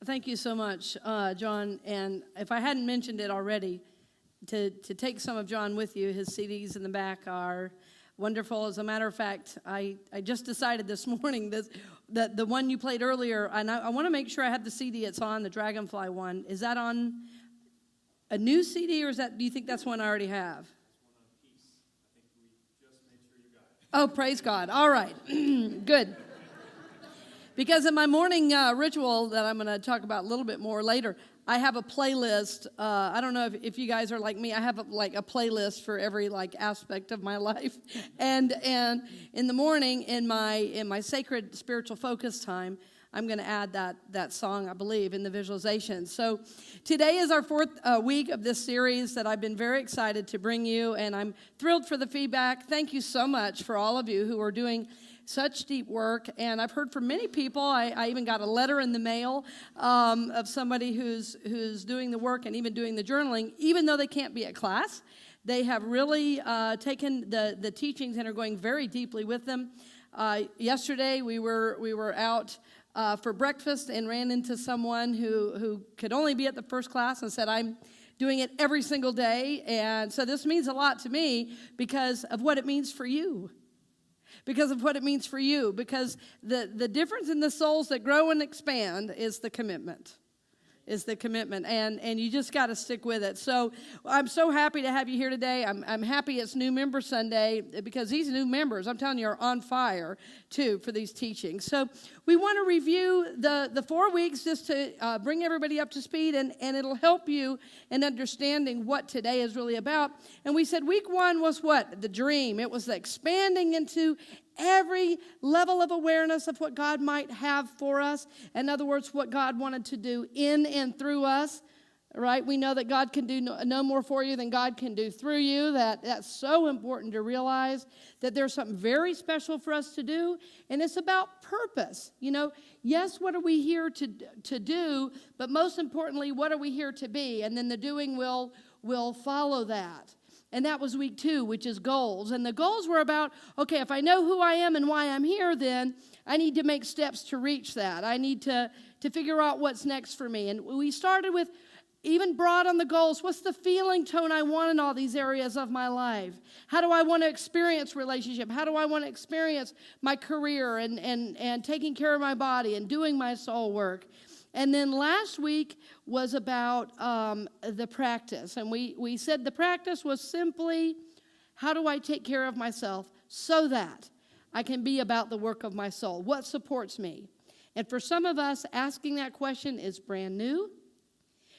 Thank you so much, John. And if I hadn't mentioned it already, to take some of John with you, his CDs in the back are wonderful. As a matter of fact, I just decided this morning that the one you played earlier, and I want to make sure I have the CD it's on, the Dragonfly one. Is that on a new CD, or do you think that's one I already have? Oh, praise God. All right. Good. Because in my morning ritual that I'm going to talk about a little bit more later, I have a playlist. I don't know if you guys are like me. I have a playlist for every aspect of my life. And in the morning, in my sacred spiritual focus time, I'm going to add that song, I believe, in the visualization. So today is our fourth week of this series that I've been very excited to bring you, and I'm thrilled for the feedback. Thank you so much for all of you who are doing such deep work. And I've heard from many people. I even got a letter in the mail of somebody who's doing the work and even doing the journaling, even though they can't be at class. They have really taken the teachings and are going very deeply with them. Yesterday we were out for breakfast and ran into someone who could only be at the first class and said, I'm doing it every single day. And so this means a lot to me because of what it means for you. Because of what it means for you. Because the difference in the souls that grow and expand is the commitment. And you just got to stick with it. So I'm so happy to have you here today. I'm happy it's New Member Sunday because these new members, I'm telling you, are on fire too for these teachings. So we want to review the 4 weeks just to bring everybody up to speed, and it'll help you in understanding what today is really about. And we said week 1 was what? The dream. It was the expanding into every level of awareness of what God might have for us. In other words, what God wanted to do in and through us, right? We know that God can do no more for you than God can do through you. That's so important to realize that there's something very special for us to do, and it's about purpose. Yes, what are we here to do, but most importantly, what are we here to be? And then the doing will follow that. And that was week 2, which is goals. And the goals were about, okay, if I know who I am and why I'm here, then I need to make steps to reach that. I need to figure out what's next for me. And we started with even broad on the goals. What's the feeling tone I want in all these areas of my life? How do I want to experience relationship? How do I want to experience my career and taking care of my body and doing my soul work? And then last week was about the practice. And we said the practice was simply, how do I take care of myself so that I can be about the work of my soul? What supports me? And for some of us, asking that question is brand new.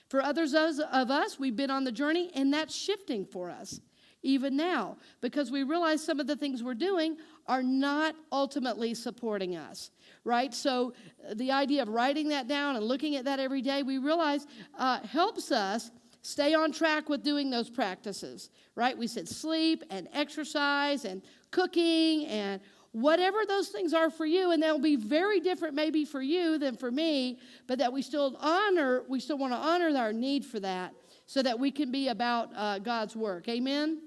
For others of us, we've been on the journey, and that's shifting for us even now, because we realize some of the things we're doing are not ultimately supporting us, right? So the idea of writing that down and looking at that every day, we realize helps us stay on track with doing those practices, right? We said sleep and exercise and cooking and whatever those things are for you, and they'll be very different maybe for you than for me, but that we still want to honor our need for that so that we can be about God's work. Amen?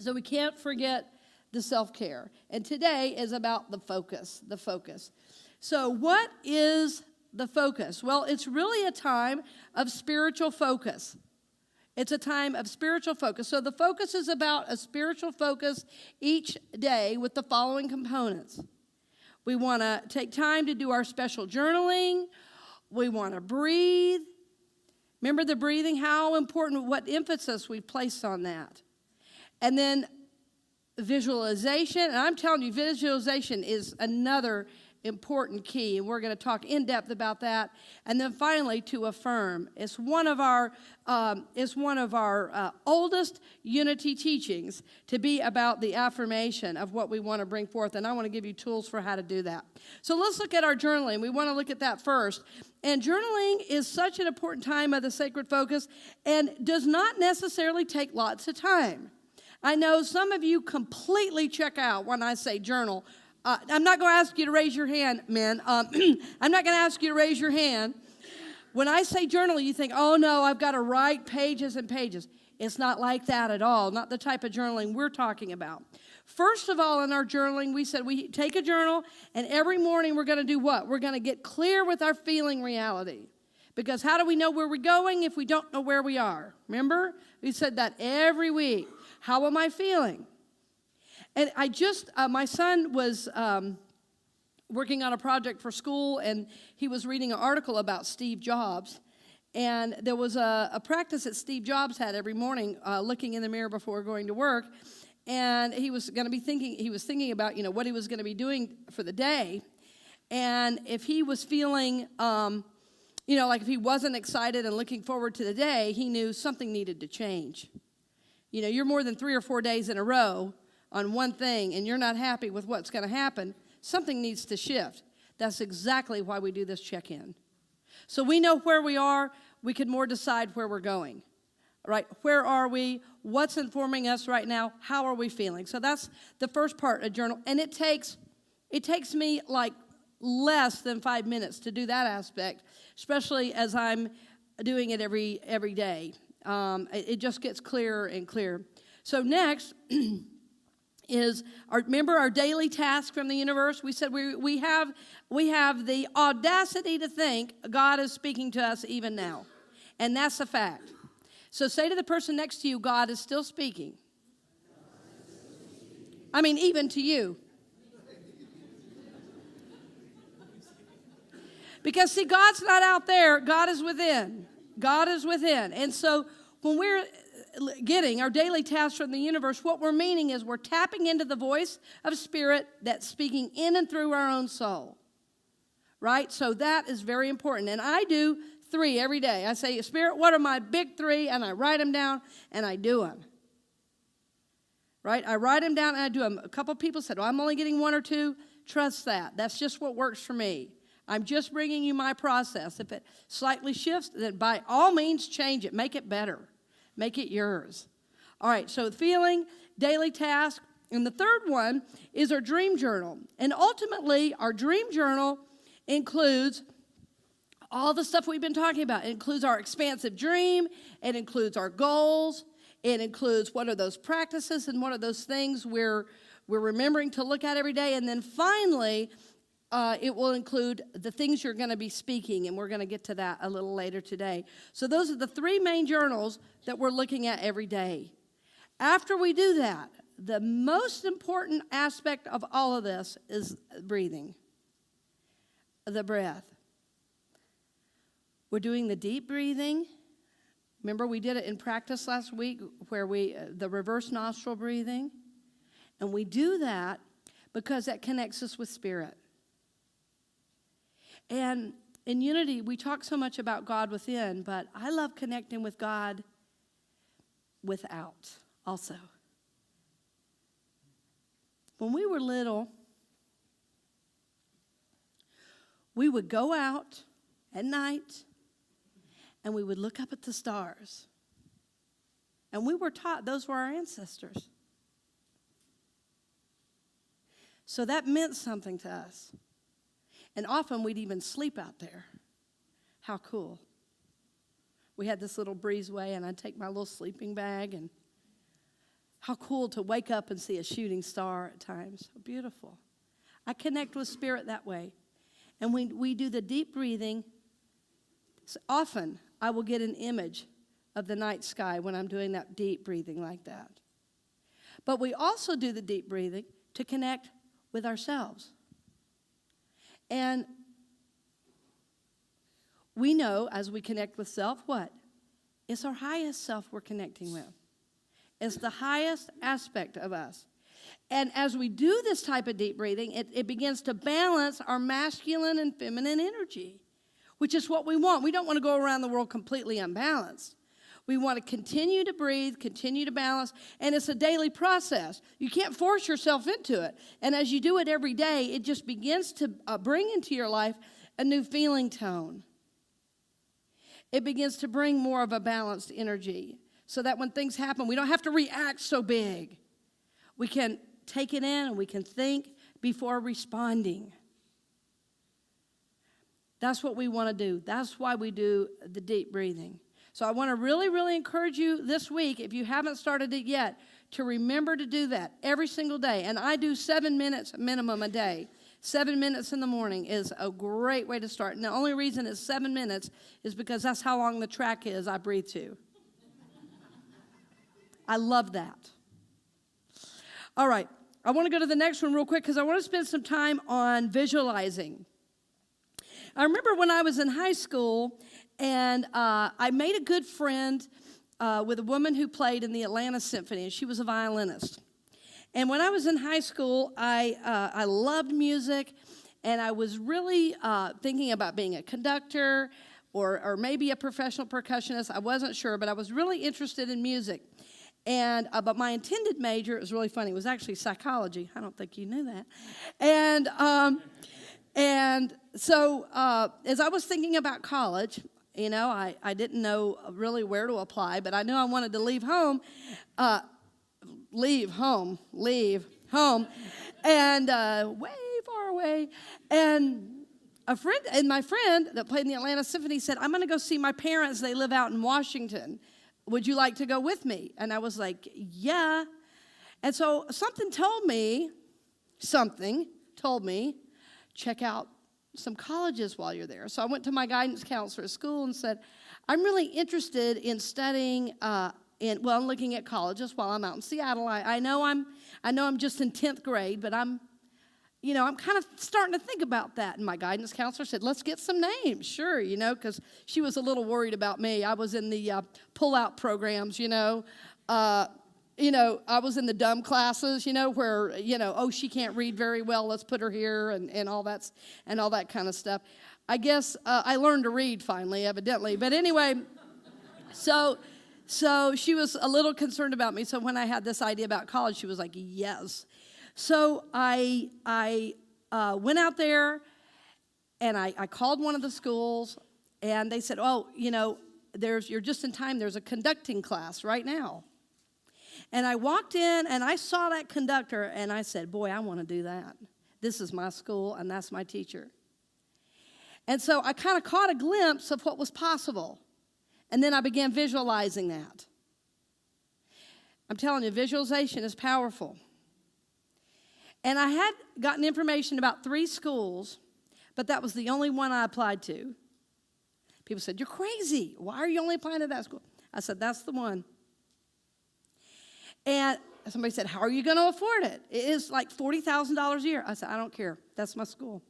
So we can't forget the self-care. And today is about the focus. So what is the focus? Well, it's really a time of spiritual focus. It's a time of spiritual focus. So the focus is about a spiritual focus each day with the following components. We want to take time to do our special journaling. We want to breathe. Remember the breathing, how important, what emphasis we place on that. And then visualization. And I'm telling you, visualization is another important key, and we're going to talk in depth about that. And then finally, to affirm. It's one of our oldest unity teachings to be about the affirmation of what we want to bring forth, and I want to give you tools for how to do that. So let's look at our journaling. We want to look at that first. And journaling is such an important time of the sacred focus and does not necessarily take lots of time. I know some of you completely check out when I say journal. I'm not going to ask you to raise your hand, men. I'm not going to ask you to raise your hand. When I say journal, you think, oh, no, I've got to write pages and pages. It's not like that at all, not the type of journaling we're talking about. First of all, in our journaling, we said we take a journal, and every morning we're going to do what? We're going to get clear with our feeling reality. Because how do we know where we're going if we don't know where we are? Remember? We said that every week. How am I feeling? And my son was working on a project for school, and he was reading an article about Steve Jobs. And there was a practice that Steve Jobs had every morning, looking in the mirror before going to work. And he was thinking about, what he was going to be doing for the day. And if he was feeling, like if he wasn't excited and looking forward to the day, he knew something needed to change. You're more than 3 or 4 days in a row on one thing, and you're not happy with what's going to happen. Something needs to shift. That's exactly why we do this check-in. So we know where we are. We can more decide where we're going. Right? Where are we? What's informing us right now? How are we feeling? So that's the first part of journal. And it takes me like less than 5 minutes to do that aspect, especially as I'm doing it every day. It just gets clearer and clearer. So next is remember our daily task from the universe. We said we have the audacity to think God is speaking to us even now, and that's a fact. So say to the person next to you, God is still speaking. I mean, even to you. Because, see, God's not out there. God is within. God is within. And so when we're getting our daily tasks from the universe, what we're meaning is we're tapping into the voice of Spirit that's speaking in and through our own soul. Right? So that is very important. And I do 3 every day. I say, Spirit, what are my big 3? And I write them down, and I do them. Right? I write them down, and I do them. A couple people said, I'm only getting 1 or 2. Trust that. That's just what works for me. I'm just bringing you my process. If it slightly shifts, then by all means change it. Make it better. Make it yours. All right, so feeling, daily task, and the third one is our dream journal. And ultimately, our dream journal includes all the stuff we've been talking about. It includes our expansive dream. It includes our goals. It includes what are those practices and what are those things we're remembering to look at every day. And then finally, it will include the things you're going to be speaking, and we're going to get to that a little later today. So those are the 3 main journals that we're looking at every day. After we do that, the most important aspect of all of this is breathing, the breath. We're doing the deep breathing. Remember, we did it in practice last week where the reverse nostril breathing. And we do that because that connects us with Spirit. And in Unity, we talk so much about God within, but I love connecting with God without also. When we were little, we would go out at night and we would look up at the stars. And we were taught those were our ancestors. So that meant something to us. And often we'd even sleep out there. How cool. We had this little breezeway, and I'd take my little sleeping bag, and how cool to wake up and see a shooting star at times. Beautiful. I connect with Spirit that way. And when we do the deep breathing, so often I will get an image of the night sky when I'm doing that deep breathing like that. But we also do the deep breathing to connect with ourselves. And we know as we connect with self, what? It's our highest self we're connecting with. It's the highest aspect of us. And as we do this type of deep breathing, it begins to balance our masculine and feminine energy, which is what we want. We don't want to go around the world completely unbalanced. We want to continue to breathe, continue to balance, and it's a daily process. You can't force yourself into it. And as you do it every day, it just begins to bring into your life a new feeling tone. It begins to bring more of a balanced energy so that when things happen, we don't have to react so big. We can take it in and we can think before responding. That's what we want to do. That's why we do the deep breathing. So I want to really, really encourage you this week, if you haven't started it yet, to remember to do that every single day. And I do 7 minutes minimum a day. 7 minutes in the morning is a great way to start. And the only reason it's 7 minutes is because that's how long the track is I breathe to. I love that. All right. I want to go to the next one real quick because I want to spend some time on visualizing. I remember when I was in high school, and I made a good friend with a woman who played in the Atlanta Symphony, and she was a violinist. And when I was in high school, I loved music, and I was really thinking about being a conductor or maybe a professional percussionist. I wasn't sure, but I was really interested in music. And but my intended major, it was really funny, it was actually psychology. I don't think you knew that. And so as I was thinking about college, you know, I didn't know really where to apply, but I knew I wanted to leave home, and way far away. And my friend that played in the Atlanta Symphony said, I'm going to go see my parents. They live out in Washington. Would you like to go with me? And I was like, yeah. And so something told me, check out some colleges while you're there. So I went to my guidance counselor at school and said, I'm really interested in studying, looking at colleges while I'm out in Seattle. I know I'm just in 10th grade, but I'm kind of starting to think about that. And my guidance counselor said, let's get some names. Sure, because she was a little worried about me. I was in the pull-out programs, I was in the dumb classes, where, she can't read very well, let's put her here, and all that kind of stuff. I guess I learned to read finally, evidently. But anyway, so she was a little concerned about me. So when I had this idea about college, she was like, yes. So I went out there, and I called one of the schools, and they said, you're just in time. There's a conducting class right now. And I walked in, and I saw that conductor, and I said, boy, I want to do that. This is my school, and that's my teacher. And so I kind of caught a glimpse of what was possible, and then I began visualizing that. I'm telling you, visualization is powerful. And I had gotten information about 3 schools, but that was the only one I applied to. People said, you're crazy. Why are you only applying to that school? I said, that's the one. And somebody said, how are you going to afford it? It is like $40,000 a year. I said, I don't care. That's my school.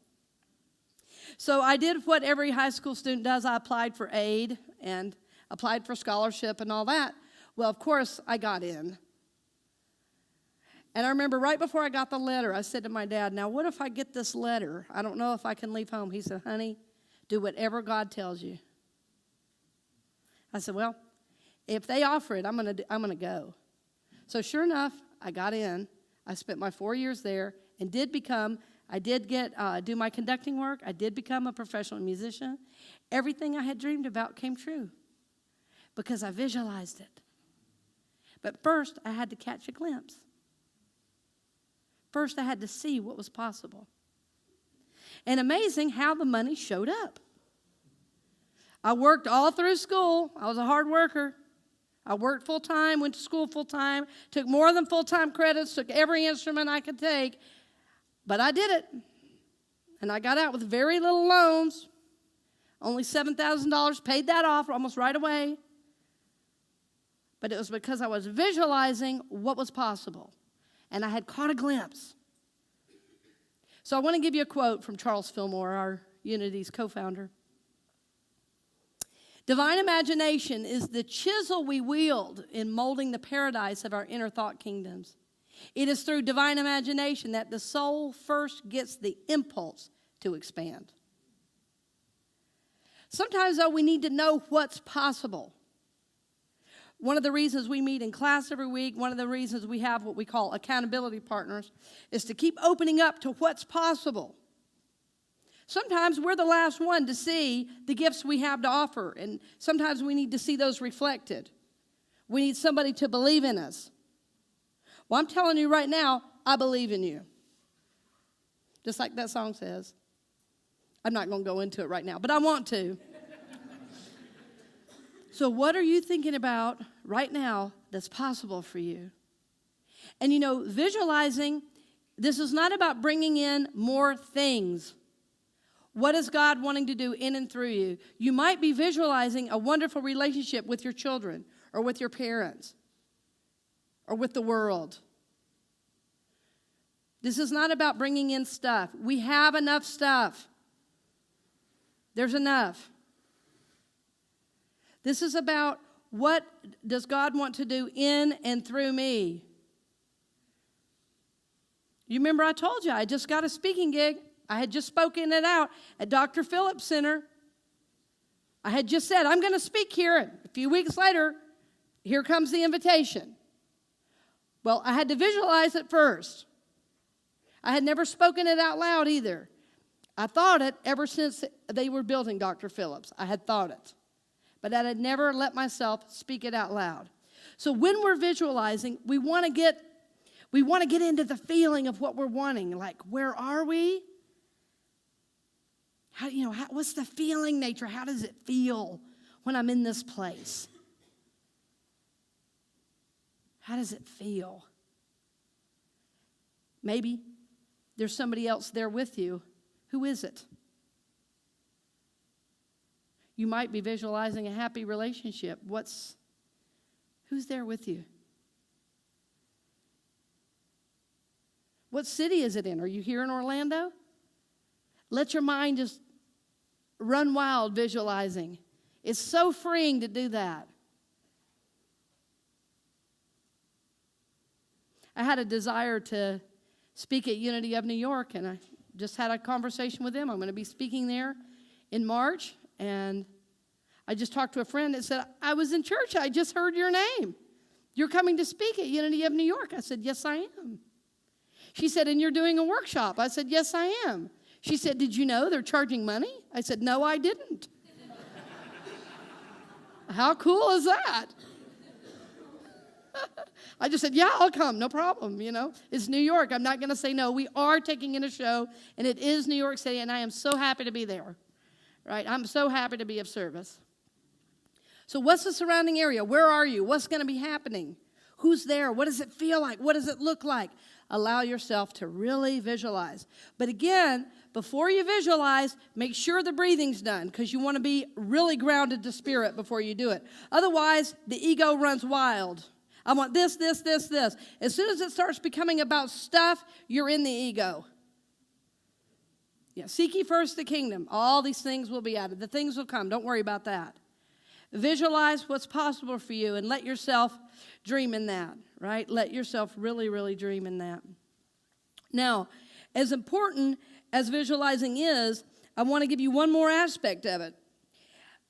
So I did what every high school student does. I applied for aid and applied for scholarship and all that. Well, of course, I got in. And I remember right before I got the letter, I said to my dad, now what if I get this letter? I don't know if I can leave home. He said, honey, do whatever God tells you. I said, well, if they offer it, I'm gonna go. So sure enough, I got in. I spent my 4 years there and do my conducting work. I did become a professional musician. Everything I had dreamed about came true because I visualized it. But first, I had to catch a glimpse. First, I had to see what was possible. And amazing how the money showed up. I worked all through school. I was a hard worker. I worked full-time, went to school full-time, took more than full-time credits, took every instrument I could take. But I did it. And I got out with very little loans, only $7,000, paid that off almost right away. But it was because I was visualizing what was possible. And I had caught a glimpse. So I want to give you a quote from Charles Fillmore, our Unity's co-founder. Divine imagination is the chisel we wield in molding the paradise of our inner thought kingdoms. It is through divine imagination that the soul first gets the impulse to expand. Sometimes, though, we need to know what's possible. One of the reasons we meet in class every week, one of the reasons we have what we call accountability partners, is to keep opening up to what's possible. Sometimes we're the last one to see the gifts we have to offer, and sometimes we need to see those reflected. We need somebody to believe in us. Well, I'm telling you right now, I believe in you. Just like that song says. I'm not going to go into it right now, but I want to. So what are you thinking about right now that's possible for you? And visualizing This is not about bringing in more things. What is God wanting to do in and through you? You might be visualizing a wonderful relationship with your children or with your parents or with the world. This is not about bringing in stuff. We have enough stuff. There's enough. This is about what does God want to do in and through me. You remember I told you I just got a speaking gig. I had just spoken it out at Dr. Phillips Center. I had just said, I'm going to speak here. And a few weeks later, here comes the invitation. Well, I had to visualize it first. I had never spoken it out loud either. I thought it ever since they were building Dr. Phillips. I had thought it. But I had never let myself speak it out loud. So when we're visualizing, we want to get into the feeling of what we're wanting. Like, where are we? What's the feeling nature? How does it feel when I'm in this place? How does it feel? Maybe there's somebody else there with you. Who is it? You might be visualizing a happy relationship. Who's there with you? What city is it in? Are you here in Orlando? Let your mind just run wild visualizing. It's so freeing to do that. I had a desire to speak at Unity of New York, and I just had a conversation with them. I'm going to be speaking there in March, and I just talked to a friend that said, I was in church. I just heard your name. You're coming to speak at Unity of New York. I said, yes, I am. She said, and you're doing a workshop. I said, yes, I am. She said, did you know they're charging money? I said, no, I didn't. How cool is that? I just said, yeah, I'll come, no problem, It's New York. I'm not going to say no. We are taking in a show, and it is New York City, and I am so happy to be there, right? I'm so happy to be of service. So what's the surrounding area? Where are you? What's going to be happening? Who's there? What does it feel like? What does it look like? Allow yourself to really visualize. But again, before you visualize, make sure the breathing's done, because you want to be really grounded to spirit before you do it. Otherwise, the ego runs wild. I want this, this, this, this. As soon as it starts becoming about stuff, you're in the ego. Yeah, seek ye first the kingdom. All these things will be added. The things will come. Don't worry about that. Visualize what's possible for you and let yourself dream in that, right? Let yourself really, really dream in that. Now, as important as visualizing is, I want to give you one more aspect of it.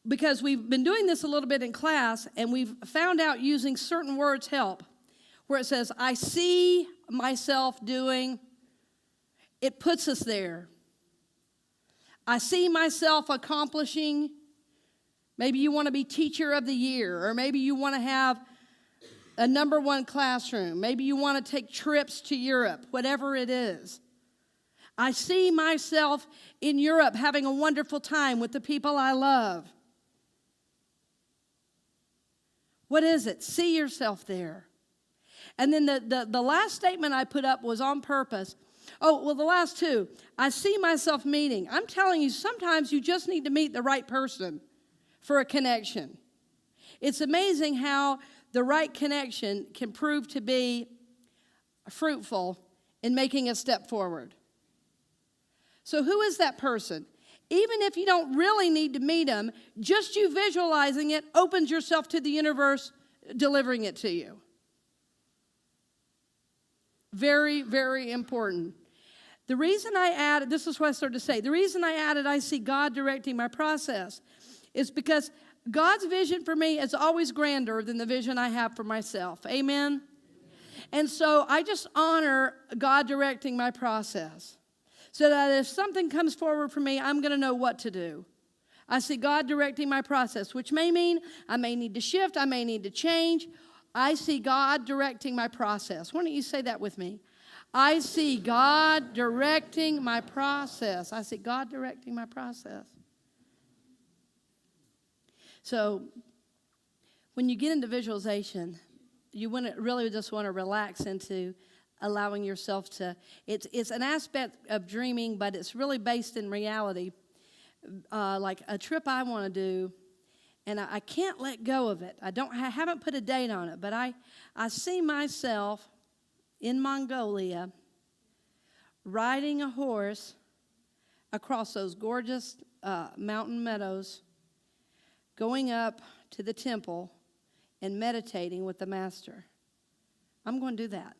Because we've been doing this a little bit in class, and we've found out using certain words help. Where it says, I see myself doing, it puts us there. I see myself accomplishing. Maybe you want to be teacher of the year, or maybe you want to have a #1 classroom. Maybe you want to take trips to Europe, whatever it is. I see myself in Europe having a wonderful time with the people I love. What is it? See yourself there. And then the last statement I put up was on purpose. Oh, well, the last two. I see myself meeting. I'm telling you, sometimes you just need to meet the right person for a connection. It's amazing how the right connection can prove to be fruitful in making a step forward. So who is that person? Even if you don't really need to meet them, just you visualizing it opens yourself to the universe delivering it to you. Very, very important. The reason I added, this is what I started to say, the reason I added I see God directing my process is because God's vision for me is always grander than the vision I have for myself. Amen? And so I just honor God directing my process. So that if something comes forward for me, I'm going to know what to do. I see God directing my process, which may mean I may need to shift, I may need to change. I see God directing my process. Why don't you say that with me? I see God directing my process. I see God directing my process. So when you get into visualization, you really just want to relax into allowing yourself to, it's an aspect of dreaming, but it's really based in reality. Like a trip I want to do, and I can't let go of it. I haven't put a date on it, but I see myself in Mongolia riding a horse across those gorgeous mountain meadows, going up to the temple and meditating with the master. I'm going to do that.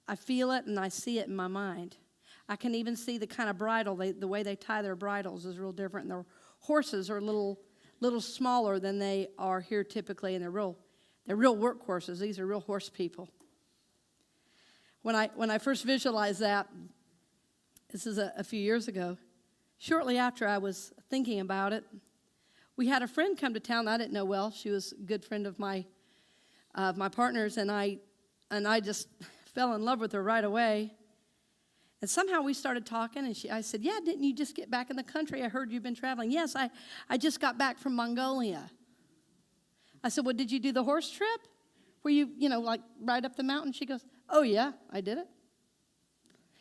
I feel it and I see it in my mind. I can even see the kind of bridle, the way they tie their bridles is real different. And their horses are a little smaller than they are here typically, and they're real workhorses. These are real horse people. When I first visualized that, this is a few years ago, shortly after I was thinking about it, we had a friend come to town that I didn't know well. She was a good friend of my partner's, and I just fell in love with her right away. And somehow we started talking, and I said, yeah, didn't you just get back in the country? I heard you've been traveling. Yes, I just got back from Mongolia. I said, well, did you do the horse trip? Where you like ride up the mountain? She goes, oh, yeah, I did it.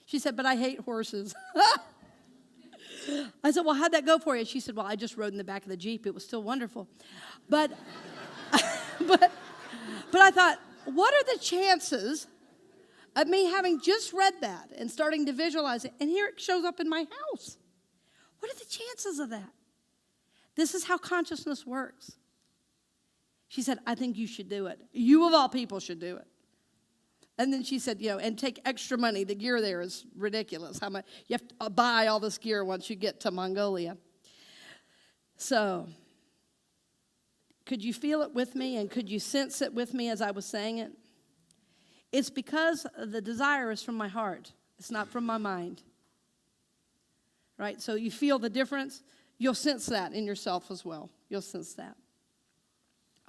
She said, but I hate horses. I said, well, how'd that go for you? She said, well, I just rode in the back of the Jeep. It was still wonderful. But I thought, what are the chances of me having just read that and starting to visualize it, and here it shows up in my house? What are the chances of that? This is how consciousness works. She said, I think you should do it. You of all people should do it. And then she said, and take extra money. The gear there is ridiculous. How much you have to buy all this gear once you get to Mongolia. So, could you feel it with me, and could you sense it with me as I was saying it? It's because the desire is from my heart. It's not from my mind. Right? So you feel the difference. You'll sense that in yourself as well. You'll sense that.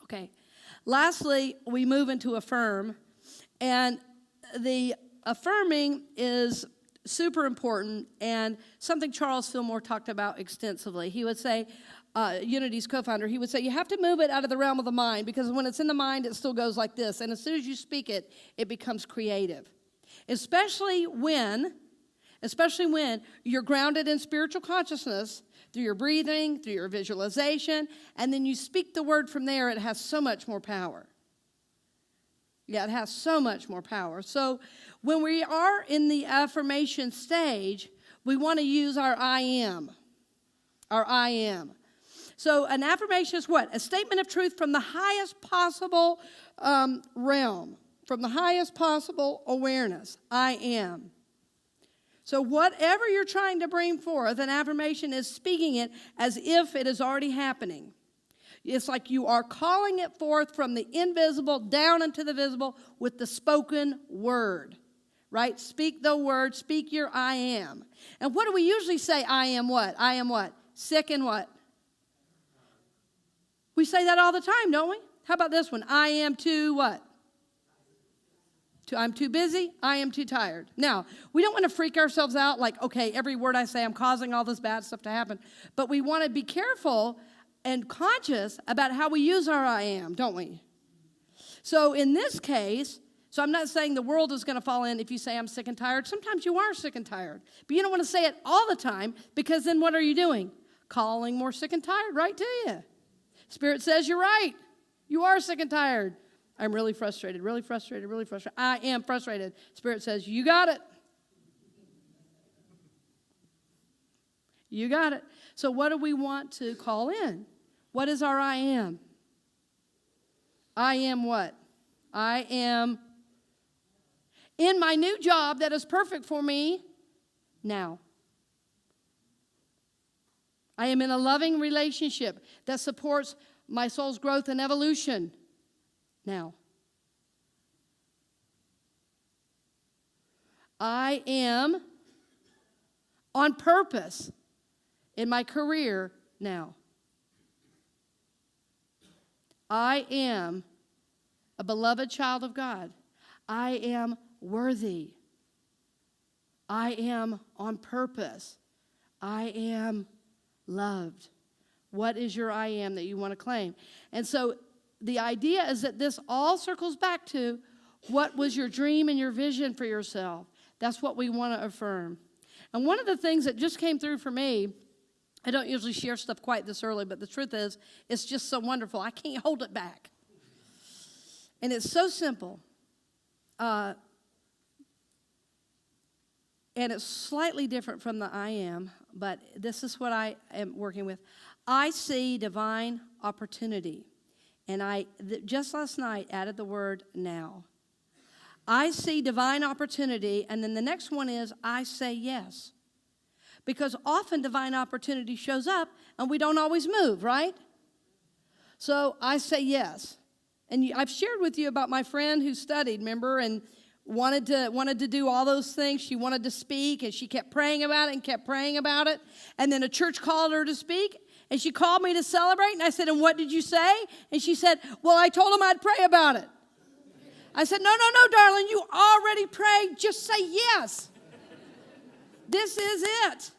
Okay. Lastly, we move into affirm. And the affirming is super important and something Charles Fillmore talked about extensively. He would say, Unity's co-founder, he would say, you have to move it out of the realm of the mind, because when it's in the mind, it still goes like this. And as soon as you speak it, it becomes creative. Especially when you're grounded in spiritual consciousness through your breathing, through your visualization, and then you speak the word from there, it has so much more power. Yeah, it has so much more power. So when we are in the affirmation stage, we want to use our I am. Our I am. So an affirmation is what? A statement of truth from the highest possible realm, from the highest possible awareness. I am. So whatever you're trying to bring forth, an affirmation is speaking it as if it is already happening. It's like you are calling it forth from the invisible down into the visible with the spoken word, right? Speak the word, speak your I am. And what do we usually say? I am what? I am what? Sick and what? We say that all the time, don't we? How about this one? I am too what? I'm too busy. I am too tired. Now, we don't want to freak ourselves out like, okay, every word I say, I'm causing all this bad stuff to happen. But we want to be careful and conscious about how we use our I am, don't we? So in this case, so I'm not saying the world is going to fall in if you say I'm sick and tired. Sometimes you are sick and tired. But you don't want to say it all the time, because then what are you doing? Calling more sick and tired right to you. Spirit says you're right. You are sick and tired. I'm really frustrated, really frustrated, really frustrated. I am frustrated. Spirit says, you got it. You got it. So what do we want to call in? What is our I am? I am what? I am in my new job that is perfect for me now. I am in a loving relationship that supports my soul's growth and evolution now. I am on purpose in my career now. I am a beloved child of God. I am worthy. I am on purpose. I am loved. What is your I am that you want to claim? And so the idea is that this all circles back to, What was your dream and your vision for yourself? That's what we want to affirm. And one of the things that just came through for me, I don't usually share stuff quite this early, but the truth is, it's just so wonderful. I can't hold it back. And it's so simple. And it's slightly different from the I am, but this is what I am working with. I see divine opportunity. And just last night added the word now. I see divine opportunity, and then the next one is I say yes. Because often divine opportunity shows up and we don't always move, right? So I say yes. And I've shared with you about my friend who studied, remember, and wanted to do all those things. She wanted to speak, and she kept praying about it and kept praying about it. And then a church called her to speak, and she called me to celebrate. And I said, and what did you say? And she said, well, I told them I'd pray about it. I said, no, darling, you already prayed. Just say yes. This is it.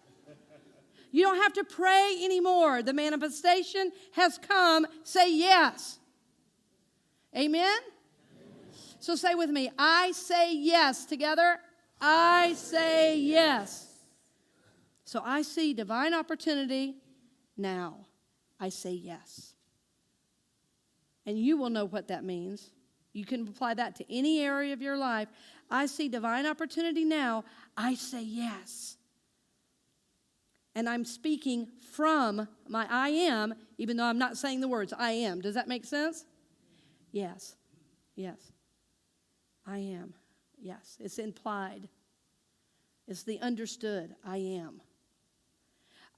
You don't have to pray anymore. The manifestation has come. Say yes. Amen? So say with me, I say yes. Together, I say yes. So I see divine opportunity now. I say yes. And you will know what that means. You can apply that to any area of your life. I see divine opportunity now. I say yes. And I'm speaking from my I am, even though I'm not saying the words I am. Does that make sense? Yes. Yes. I am. Yes. It's implied. It's the understood I am.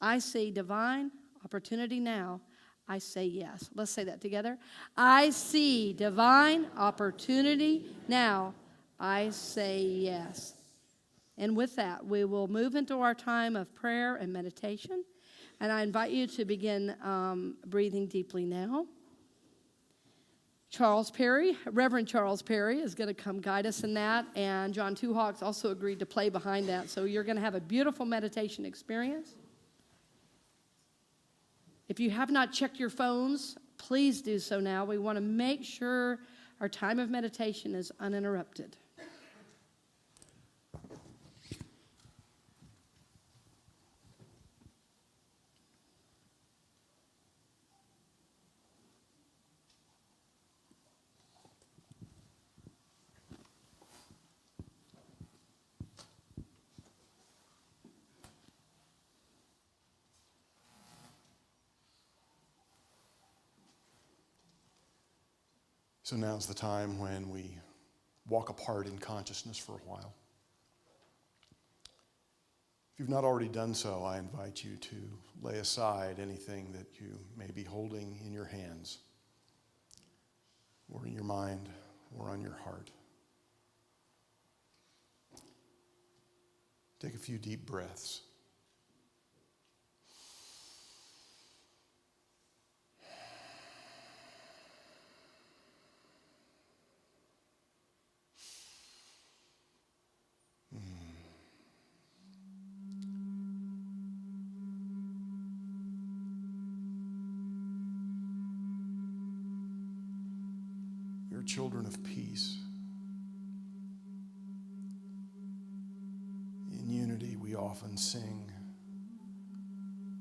I see divine opportunity now. I say yes. Let's say that together. I see divine opportunity now. I say yes. And with that, we will move into our time of prayer and meditation. And I invite you to begin breathing deeply now. Reverend Charles Perry is going to come guide us in that. And John Two Hawks also agreed to play behind that. So you're going to have a beautiful meditation experience. If you have not checked your phones, please do so now. We want to make sure our time of meditation is uninterrupted. So now's the time when we walk apart in consciousness for a while. If you've not already done so, I invite you to lay aside anything that you may be holding in your hands, or in your mind, or on your heart. Take a few deep breaths. We're children of peace. In unity, we often sing,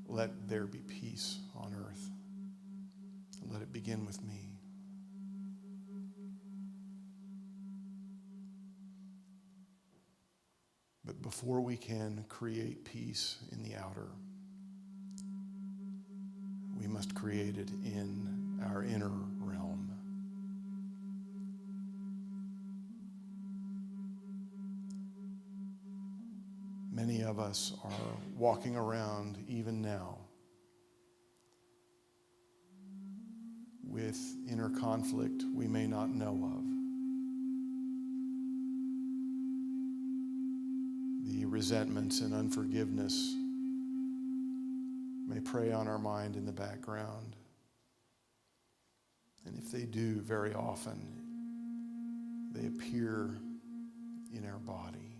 "Let there be peace on earth, and let it begin with me." But before we can create peace in the outer, we must create it in our inner realm. Many of us are walking around even now with inner conflict we may not know of. The resentments and unforgiveness may prey on our mind in the background. And if they do, very often, they appear in our body.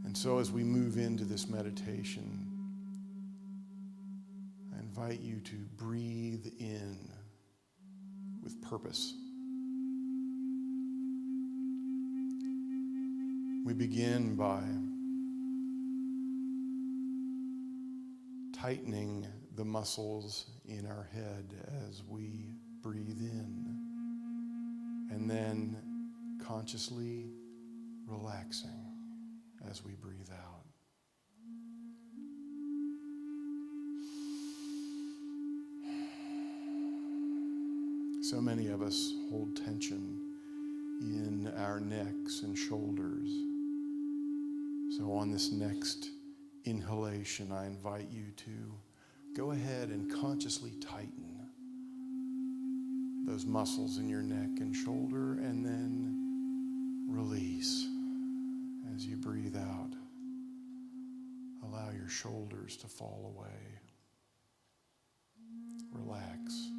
And so as we move into this meditation, I invite you to breathe in with purpose We begin by tightening the muscles in our head as we breathe in, and then consciously relaxing as we breathe out. So many of us hold tension in our necks and shoulders. So on this next inhalation, I invite you to go ahead and consciously tighten those muscles in your neck and shoulder, and then release as you breathe out. Allow your shoulders to fall away. Relax.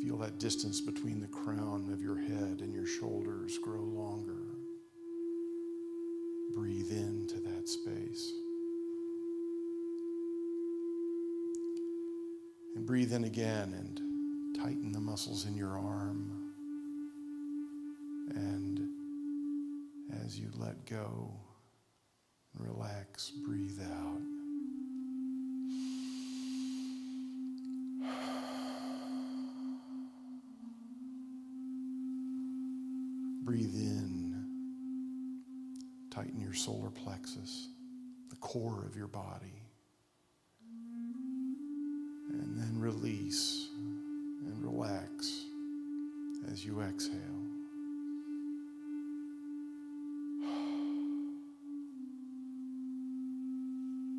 Feel that distance between the crown of your head and your shoulders grow longer. Breathe into that space. And breathe in again and tighten the muscles in your arm. And as you let go and relax, breathe out. Breathe in, tighten your solar plexus, the core of your body, and then release and relax as you exhale.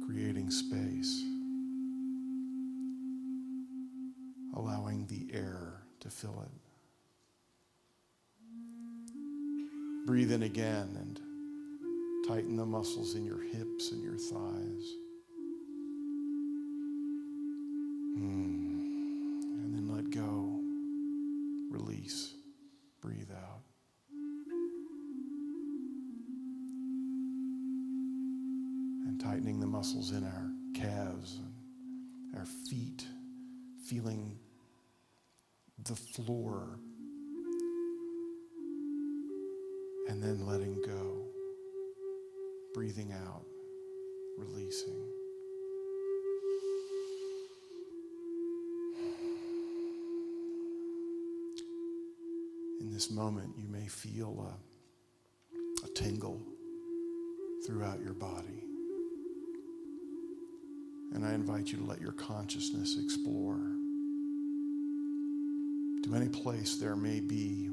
Creating space, allowing the air to fill it. Breathe in again and tighten the muscles in your hips and your thighs. And then let go. Release. Breathe out. And tightening the muscles in our calves and our feet, feeling the floor. And then letting go, breathing out, releasing. In this moment, you may feel a tingle throughout your body. And I invite you to let your consciousness explore to any place there may be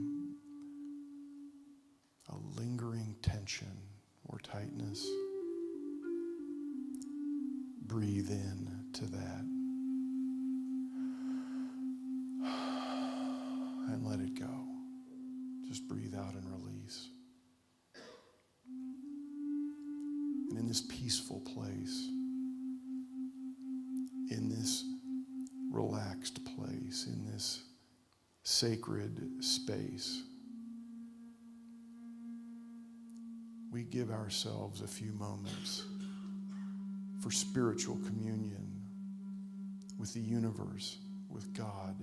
a lingering tension or tightness. Breathe in to that and let it go. Just breathe out and release. And in this peaceful place, in this relaxed place, in this sacred space, we give ourselves a few moments for spiritual communion with the universe, with God,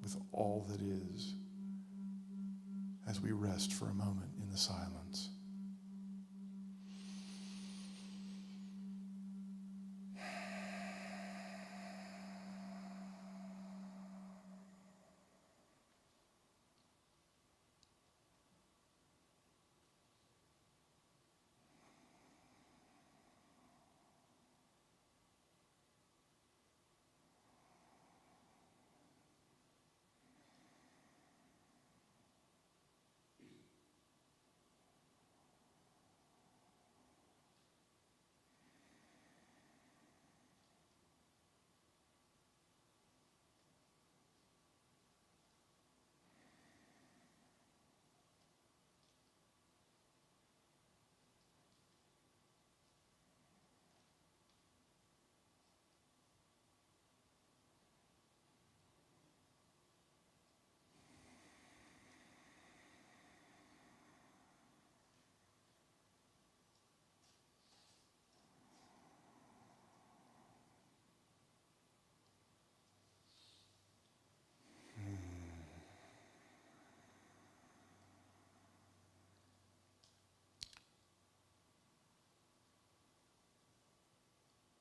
with all that is, as we rest for a moment in the silence.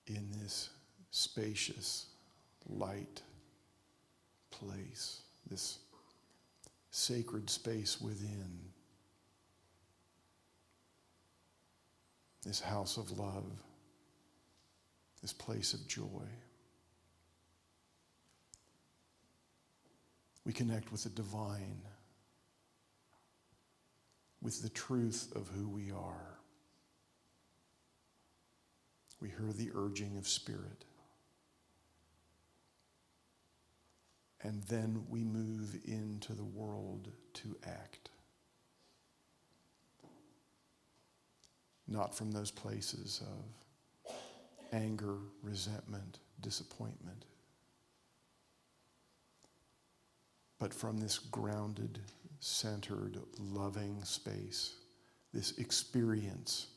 in this spacious, light place, this sacred space within, this house of love, this place of joy. We connect with the divine, with the truth of who we are. We hear the urging of Spirit. And then we move into the world to act. Not from those places of anger, resentment, disappointment, but from this grounded, centered, loving space, this experience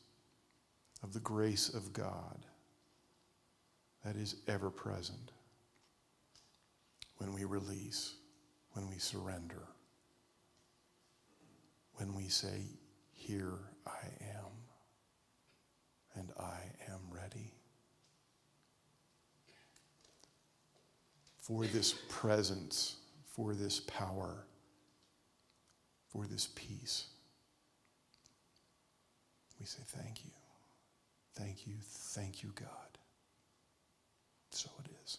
of the grace of God that is ever present when we release, when we surrender, when we say, "Here I am, and I am ready." For this presence, for this power, for this peace, we say thank you. Thank you, God. So it is.